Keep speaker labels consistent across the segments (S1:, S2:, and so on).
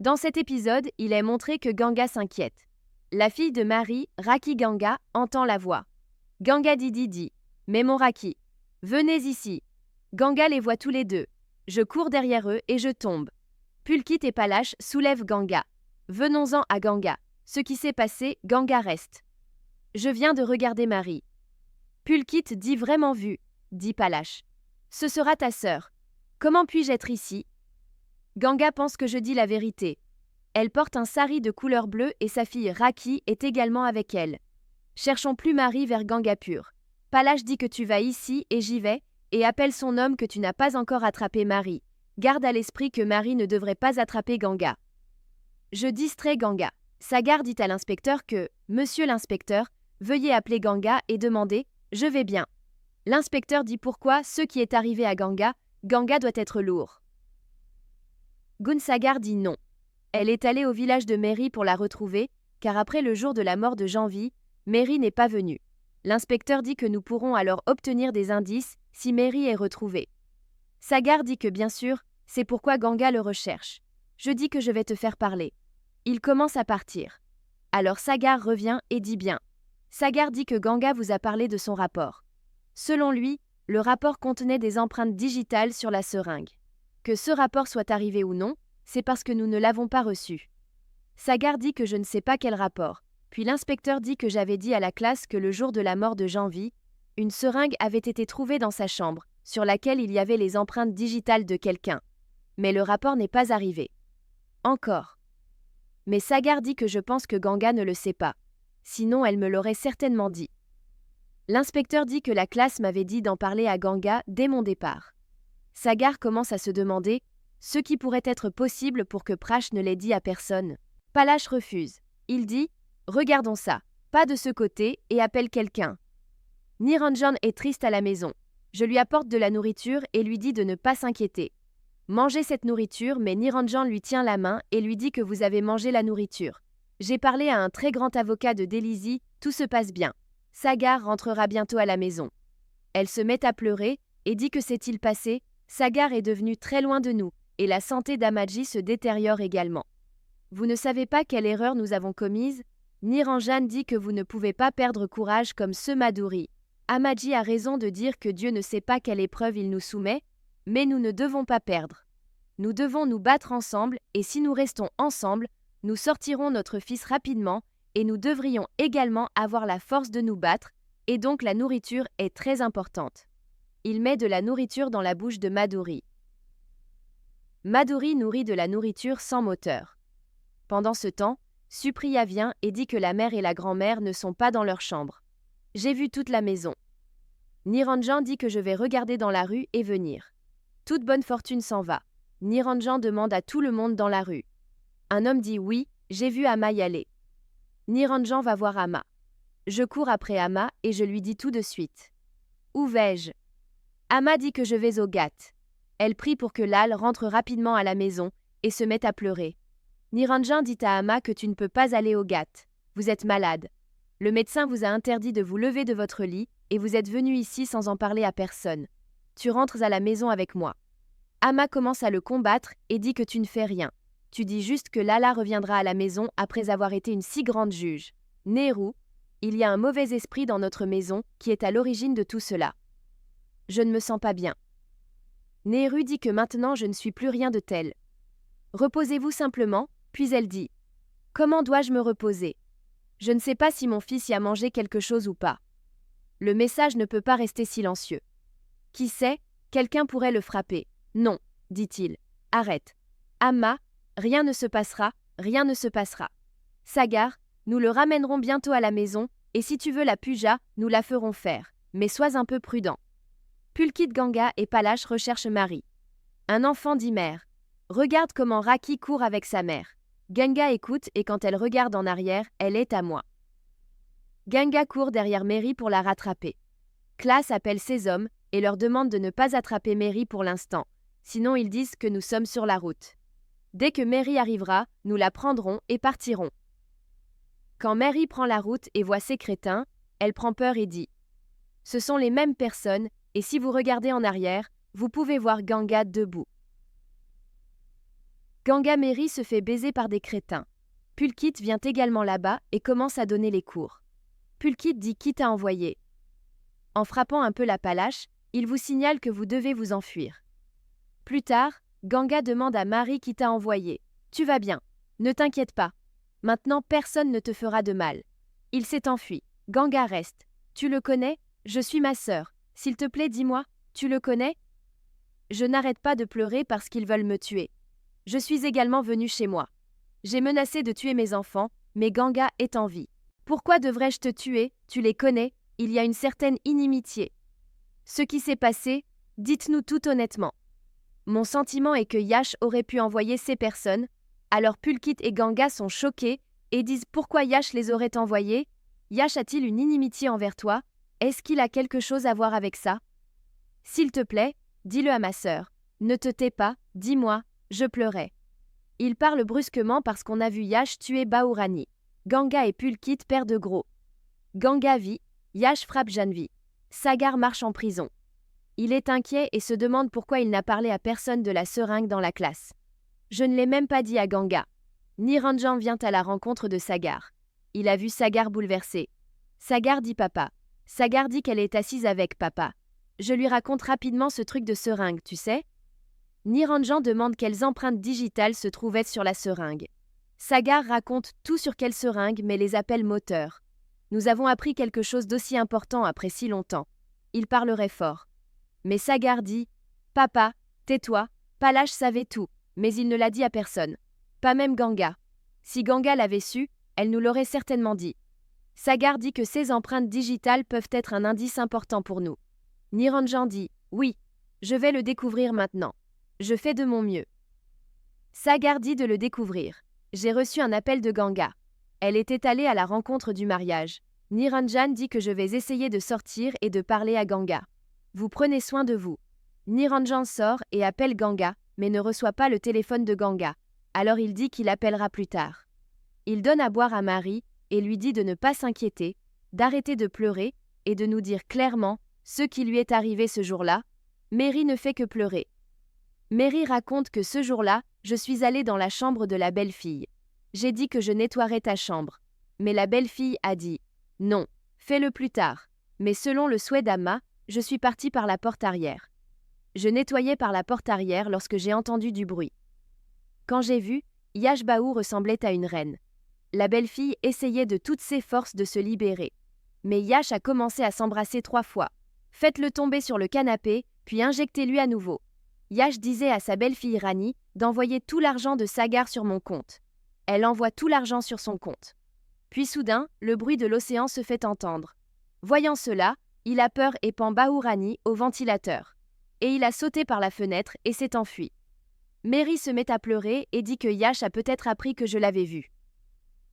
S1: Dans cet épisode, il est montré que Ganga s'inquiète. La fille de Marie, Raki Ganga, entend la voix. Ganga dit « Mais mon Raki, venez ici !» Ganga les voit tous les deux. Je cours derrière eux et je tombe. Pulkit et Palash soulèvent Ganga. Venons-en à Ganga. Ce qui s'est passé, Ganga reste. Je viens de regarder Marie. Pulkit dit vraiment vu, dit Palash. Ce sera ta sœur. Comment puis-je être ici? Ganga pense que je dis la vérité. Elle porte un sari de couleur bleue et sa fille Raki est également avec elle. Cherchons plus Marie vers Gangapur. Palash dit que tu vas ici et j'y vais, et appelle son homme que tu n'as pas encore attrapé Marie. Garde à l'esprit que Marie ne devrait pas attraper Ganga. Je distrais Ganga. Sagar dit à l'inspecteur que « Monsieur l'inspecteur, veuillez appeler Ganga et demander « Je vais bien ». L'inspecteur dit pourquoi ce qui est arrivé à Ganga, Ganga doit être lourd. Gunsagar dit non. Elle est allée au village de Mary pour la retrouver, car après le jour de la mort de Janvi, Mary n'est pas venue. L'inspecteur dit que nous pourrons alors obtenir des indices si Mary est retrouvée. Sagar dit que bien sûr, c'est pourquoi Ganga le recherche. Je dis que je vais te faire parler. Il commence à partir. Alors Sagar revient et dit bien. Sagar dit que Ganga vous a parlé de son rapport. Selon lui, le rapport contenait des empreintes digitales sur la seringue. Que ce rapport soit arrivé ou non, c'est parce que nous ne l'avons pas reçu. Sagar dit que je ne sais pas quel rapport, puis l'inspecteur dit que j'avais dit à la classe que le jour de la mort de Janvi, une seringue avait été trouvée dans sa chambre, sur laquelle il y avait les empreintes digitales de quelqu'un. Mais le rapport n'est pas arrivé. Encore. Mais Sagar dit que je pense que Ganga ne le sait pas. Sinon elle me l'aurait certainement dit. L'inspecteur dit que la classe m'avait dit d'en parler à Ganga dès mon départ. Sagar commence à se demander ce qui pourrait être possible pour que Prash ne l'ait dit à personne. Palash refuse. Il dit « Regardons ça, pas de ce côté et appelle quelqu'un. » Niranjan est triste à la maison. Je lui apporte de la nourriture et lui dis de ne pas s'inquiéter. Mangez cette nourriture, mais Niranjan lui tient la main et lui dit que vous avez mangé la nourriture. J'ai parlé à un très grand avocat de Delhi, tout se passe bien. Sagar rentrera bientôt à la maison. Elle se met à pleurer et dit que s'est-il passé? Sagar est devenu très loin de nous, et la santé d'Amadji se détériore également. Vous ne savez pas quelle erreur nous avons commise? Niranjan dit que vous ne pouvez pas perdre courage comme ce Madhuri. Amadji a raison de dire que Dieu ne sait pas quelle épreuve il nous soumet, mais nous ne devons pas perdre. Nous devons nous battre ensemble, et si nous restons ensemble, nous sortirons notre fils rapidement, et nous devrions également avoir la force de nous battre, et donc la nourriture est très importante. Il met de la nourriture dans la bouche de Madhuri. Madhuri nourrit de la nourriture sans moteur. Pendant ce temps, Supriya vient et dit que la mère et la grand-mère ne sont pas dans leur chambre. J'ai vu toute la maison. Niranjan dit que je vais regarder dans la rue et venir. Toute bonne fortune s'en va. Niranjan demande à tout le monde dans la rue. Un homme dit oui, j'ai vu Amma y aller. Niranjan va voir Amma. Je cours après Amma et je lui dis tout de suite. Où vais-je? Amma dit que je vais au Ghat. Elle prie pour que Lal rentre rapidement à la maison et se met à pleurer. Niranjan dit à Amma que tu ne peux pas aller au Ghat. Vous êtes malade. Le médecin vous a interdit de vous lever de votre lit et vous êtes venu ici sans en parler à personne. Tu rentres à la maison avec moi. Amma commence à le combattre et dit que tu ne fais rien. Tu dis juste que Lala reviendra à la maison après avoir été une si grande juge. Nehru, il y a un mauvais esprit dans notre maison qui est à l'origine de tout cela. Je ne me sens pas bien. Nehru dit que maintenant je ne suis plus rien de tel. Reposez-vous simplement, puis elle dit. Comment dois-je me reposer? Je ne sais pas si mon fils y a mangé quelque chose ou pas. Le message ne peut pas rester silencieux. Qui sait, quelqu'un pourrait le frapper. Non, dit-il. Arrête. Amma, rien ne se passera, rien ne se passera. Sagar, nous le ramènerons bientôt à la maison, et si tu veux la puja, nous la ferons faire, mais sois un peu prudent. Pulkit Ganga et Palash recherchent Marie. Un enfant dit mère. Regarde comment Raki court avec sa mère. Ganga écoute et quand elle regarde en arrière, elle est à moi. Ganga court derrière Mary pour la rattraper. Classe appelle ses hommes et leur demande de ne pas attraper Mary pour l'instant, sinon ils disent que nous sommes sur la route. Dès que Mary arrivera, nous la prendrons et partirons. Quand Mary prend la route et voit ces crétins, elle prend peur et dit « Ce sont les mêmes personnes, et si vous regardez en arrière, vous pouvez voir Ganga debout. » Ganga Mary se fait baiser par des crétins. Pulkit vient également là-bas et commence à donner les cours. Pulkit dit qui t'a envoyé. En frappant un peu la palache, il vous signale que vous devez vous enfuir. Plus tard, Ganga demande à Mary qui t'a envoyé. Tu vas bien. Ne t'inquiète pas. Maintenant personne ne te fera de mal. Il s'est enfui. Ganga reste. Tu le connais? Je suis ma sœur. S'il te plaît, dis-moi, tu le connais? Je n'arrête pas de pleurer parce qu'ils veulent me tuer. Je suis également venue chez moi. J'ai menacé de tuer mes enfants, mais Ganga est en vie. Pourquoi devrais-je te tuer? Tu les connais, il y a une certaine inimitié. Ce qui s'est passé, dites-nous tout honnêtement. Mon sentiment est que Yash aurait pu envoyer ces personnes, alors Pulkit et Ganga sont choqués et disent pourquoi Yash les aurait envoyés. Yash a-t-il une inimitié envers toi? Est-ce qu'il a quelque chose à voir avec ça? S'il te plaît, dis-le à ma sœur. Ne te tais pas, dis-moi, je pleurais. Il parle brusquement parce qu'on a vu Yash tuer Bahurani. Ganga et Pulkit perdent gros. Ganga vit, Yash frappe Janvi. Sagar marche en prison. Il est inquiet et se demande pourquoi il n'a parlé à personne de la seringue dans la classe. Je ne l'ai même pas dit à Ganga. Niranjan vient à la rencontre de Sagar. Il a vu Sagar bouleversé. Sagar dit papa. Sagar dit qu'elle est assise avec papa. Je lui raconte rapidement ce truc de seringue, tu sais? Niranjan demande quelles empreintes digitales se trouvaient sur la seringue. Sagar raconte tout sur quelle seringue mais les appelle moteurs. Nous avons appris quelque chose d'aussi important après si longtemps. Il parlerait fort. Mais Sagar dit « Papa, tais-toi, Palash savait tout, mais il ne l'a dit à personne. Pas même Ganga. Si Ganga l'avait su, elle nous l'aurait certainement dit. » Sagar dit que ces empreintes digitales peuvent être un indice important pour nous. Niranjan dit « Oui, je vais le découvrir maintenant. Je fais de mon mieux. » Sagar dit de le découvrir. J'ai reçu un appel de Ganga. Elle était allée à la rencontre du mariage. Niranjan dit que je vais essayer de sortir et de parler à Ganga. Vous prenez soin de vous. Niranjan sort et appelle Ganga, mais ne reçoit pas le téléphone de Ganga. Alors il dit qu'il appellera plus tard. Il donne à boire à Marie et lui dit de ne pas s'inquiéter, d'arrêter de pleurer et de nous dire clairement ce qui lui est arrivé ce jour-là. Mary ne fait que pleurer. Mary raconte que ce jour-là, je suis allée dans la chambre de la belle-fille. J'ai dit que je nettoierais ta chambre. Mais la belle-fille a dit « Non, fais-le plus tard. » Mais selon le souhait d'Amma, je suis partie par la porte arrière. Je nettoyais par la porte arrière lorsque j'ai entendu du bruit. Quand j'ai vu, Yash Bahu ressemblait à une reine. La belle-fille essayait de toutes ses forces de se libérer. Mais Yash a commencé à s'embrasser 3 fois. Faites-le tomber sur le canapé, puis injectez-lui à nouveau. Yash disait à sa belle-fille Rani d'envoyer tout l'argent de Sagar sur mon compte. Elle envoie tout l'argent sur son compte. Puis soudain, le bruit de l'océan se fait entendre. Voyant cela, il a peur et pend Bahurani au ventilateur. Et il a sauté par la fenêtre et s'est enfui. Mary se met à pleurer et dit que Yash a peut-être appris que je l'avais vu.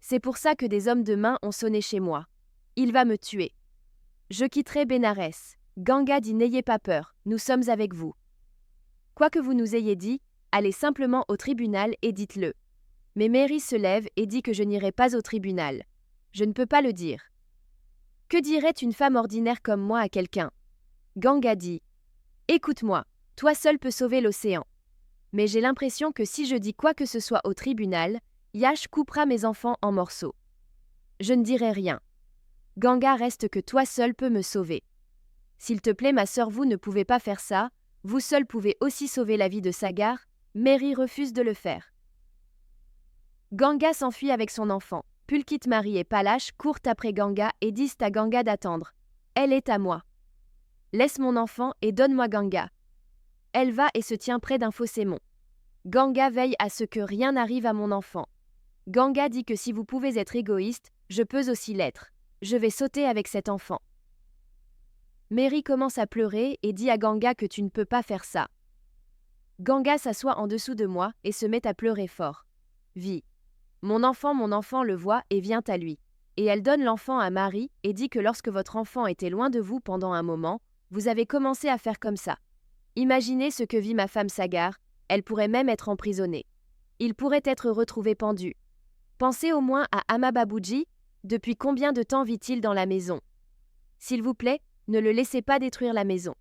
S1: C'est pour ça que des hommes de main ont sonné chez moi. Il va me tuer. Je quitterai Bénarès. Ganga dit n'ayez pas peur, nous sommes avec vous. Quoi que vous nous ayez dit, allez simplement au tribunal et dites-le. Mais Mary se lève et dit que je n'irai pas au tribunal. Je ne peux pas le dire. Que dirait une femme ordinaire comme moi à quelqu'un? Ganga dit « Écoute-moi, toi seul peux sauver l'océan. Mais j'ai l'impression que si je dis quoi que ce soit au tribunal, Yash coupera mes enfants en morceaux. Je ne dirai rien. Ganga reste que toi seul peux me sauver. S'il te plaît ma sœur, vous ne pouvez pas faire ça, vous seul pouvez aussi sauver la vie de Sagar. » Mary refuse de le faire. Ganga s'enfuit avec son enfant. Pulkit, Marie et Palash courent après Ganga et disent à Ganga d'attendre. Elle est à moi. Laisse mon enfant et donne-moi Ganga. Elle va et se tient près d'un fossémon. Ganga veille à ce que rien n'arrive à mon enfant. Ganga dit que si vous pouvez être égoïste, je peux aussi l'être. Je vais sauter avec cet enfant. Mary commence à pleurer et dit à Ganga que tu ne peux pas faire ça. Ganga s'assoit en dessous de moi et se met à pleurer fort. Vie. Mon enfant le voit et vient à lui. Et elle donne l'enfant à Marie et dit que lorsque votre enfant était loin de vous pendant un moment, vous avez commencé à faire comme ça. Imaginez ce que vit ma femme Sagar, elle pourrait même être emprisonnée. Il pourrait être retrouvé pendu. Pensez au moins à Amma Babuji, depuis combien de temps vit-il dans la maison? S'il vous plaît, ne le laissez pas détruire la maison.